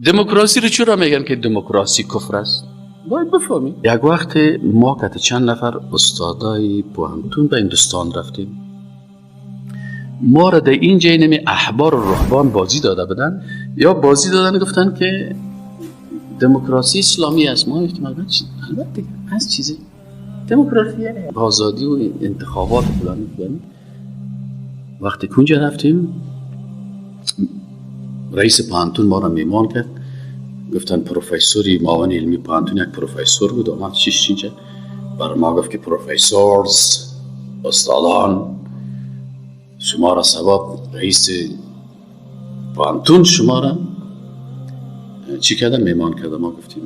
دموکراسی رو چرا میگن که دموکراسی کفر است؟ باید بفهمیم. یک وقت ما که چند نفر استادای پوهنتون به هندوستان رفتیم، ما را در این جای نمی احبار و رهبان بازی داده بدن، یا بازی دادن گفتن که دموکراسی اسلامی است. ما احتمالاً البته از چیزی دموکراسی یعنی آزادی و انتخابات فلان. وقتی کنجا رفتیم رئیس پوهنتون ما را میمان کرد، گفتن پروفسوری معاون علمی پوهنتون، یک پروفسور بود آمد اینجا برای ما گفت که پروفسورز استادان شما را سبب رئیس پوهنتون شما را چی کردن میمان کردن. ما گفتیم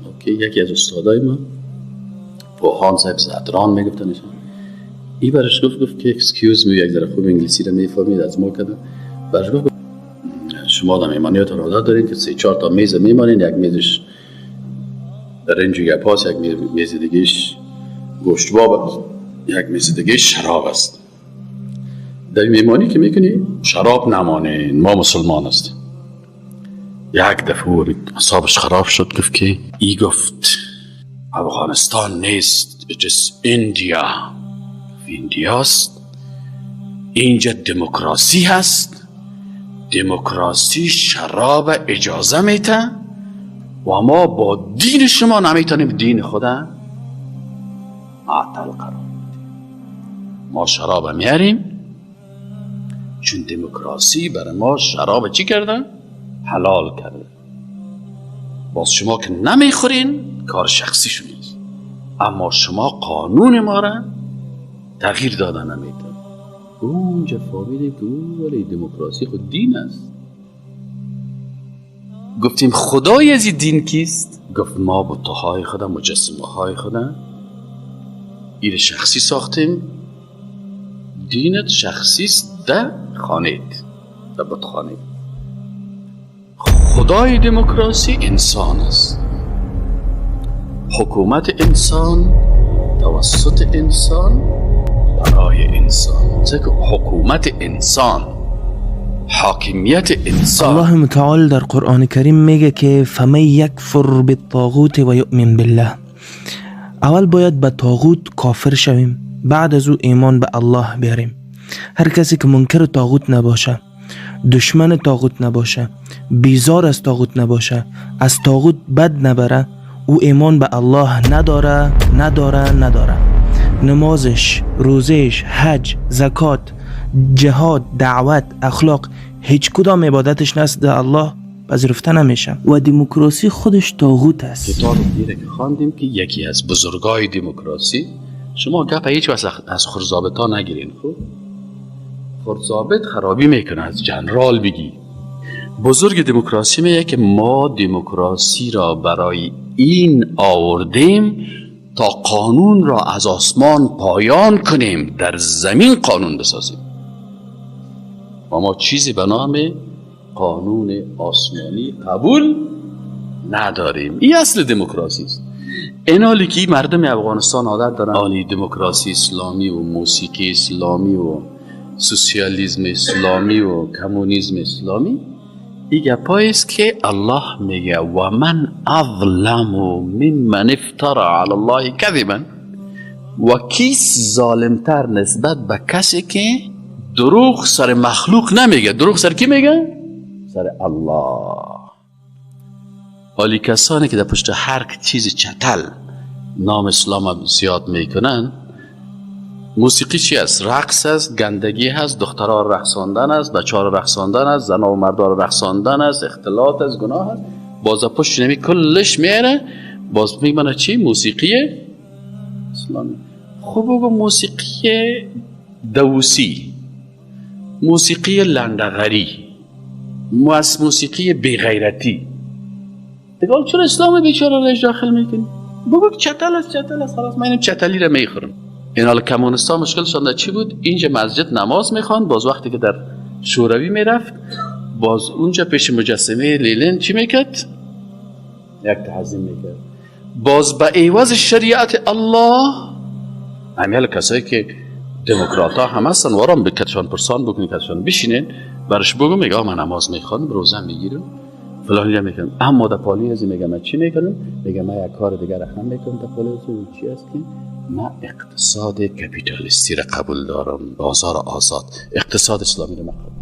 اوکی. یکی از استادای ما پوهان صاحب زدران میگفتنش، ای برش گفت که اکسکیوز می، یک ذره خوب انگلیسی رو میفهمید از ما کردن. برش گفت شما در میمانیات را عادت دارین که 3-4 تا میز میمانین، یک میزش رنج و گپاس، یک میز دیگهش گوشتباب، یک میز دیگهش شراب است. در میمانی که میکنی شراب نمانین، ما مسلمان هستیم. یک دفعه حسابش خراب شد، گفت که ای گفت افغانستان نیست، it is India. ایندیاست، اینجا دموکراسی هست، دموکراسی شراب اجازه میته و ما با دین شما نمیتونیم دین خدا معطل قرار بدیم. ما شراب میاریم چون دموکراسی برای ما شراب چی کردن؟ حلال کرده. باز شما که نمیخورین کار شخصی شونیست، اما شما قانون ما را تغییر دادن نمیتون. اونجا فهمیدیم که ولی دموکراسی خود دین است. گفتیم خدای از این دین کیست؟ گفت ما بت‌های خدا، مجسمه های خدا این شخصی ساختیم. دینت شخصی است در خانه، در بتخانه. خدای دموکراسی انسان است، حکومت انسان توسط انسان برای انسان. حکومت انسان، حاکمیت انسان. الله متعال در قرآن کریم میگه که فمن یکفر بالطاغوت و یؤمن بالله. اول باید به طاغوت کافر شویم، بعد از او ایمان به الله بیاریم. هر کسی که منکر طاغوت نباشه، دشمن طاغوت نباشه، بیزار از طاغوت نباشه، از طاغوت بد نبره، او ایمان به الله نداره. نمازش، روزش، حج، زکات، جهاد، دعوت، اخلاق، هیچ کدام عبادتش نزد الله پذیرفته نمیشه و دموکراسی خودش طاغوت است. کتاب دیگه که خواندیم که یکی از بزرگای دموکراسی، شما گپ هیچ وقت از خرزابطا نگیرین. خب خرزابط خرابی میکنه، از جنرال بگی. بزرگ دموکراسی میگه که ما دموکراسی را برای این آوردیم تا قانون را از آسمان پایان کنیم، در زمین قانون بسازیم. و ما چیزی به نام قانون آسمانی قبول نداریم. این اصل دموکراسی است. این حالی که مردم افغانستان عادت دارن آنی دموکراسی اسلامی و موسیقی اسلامی و سوسیالیسم اسلامی و کمونیسم اسلامی، این گپایست که الله میگه و من اظلم ممن افترى علی الله کذبا. و کیست ظالمتر نسبت به کسی که دروغ سر مخلوق نمیگه؟ دروغ سر کی میگه؟ سر الله. حالی کسانی که در پشت هر چیز چتل نام اسلام زیاد میکنن، موسیقی چی است؟ رقص است، گندگی هست، دخترها را رقصاندن است، بچه‌ها را رقصاندن است، زنها و مردها را رقصاندن است، اختلاط است، گناه است. باز پشت نمی کلش میاره، باز میگه چی؟ موسیقی اسلامی. خب بگو موسیقی دوسی، موسیقی لندغری، موسیقی بیغیرتی، دیگه چرا اسلام بیچاره را داخل میکنی؟ بگو چتل است، خلاص من این چتلی را میخورم. این حال کمونستان مشکلشان در چی بود؟ اینجا مسجد نماز میخوان، باز وقتی که در شوروی میرفت، باز اونجا پیش مجسمه لنین چی میکرد؟ یک تعظیم میکرد. باز به عوض شریعت الله همیال کسایی که دموکرات ها هم هستن وارم بکتشان پرسان بکنی، کتشان بشینین برش بگو، میگه من نماز میخوانم، روزه میگیرم، فلان جا میکنم، اما در پالی از میگم من چی میکنم؟ میگم من یک کار دیگر هم میکنم در پالی از اون چی است که من اقتصاد کپیتالیستی را قبول دارم، بازار آزاد، اقتصاد اسلامی را من قبول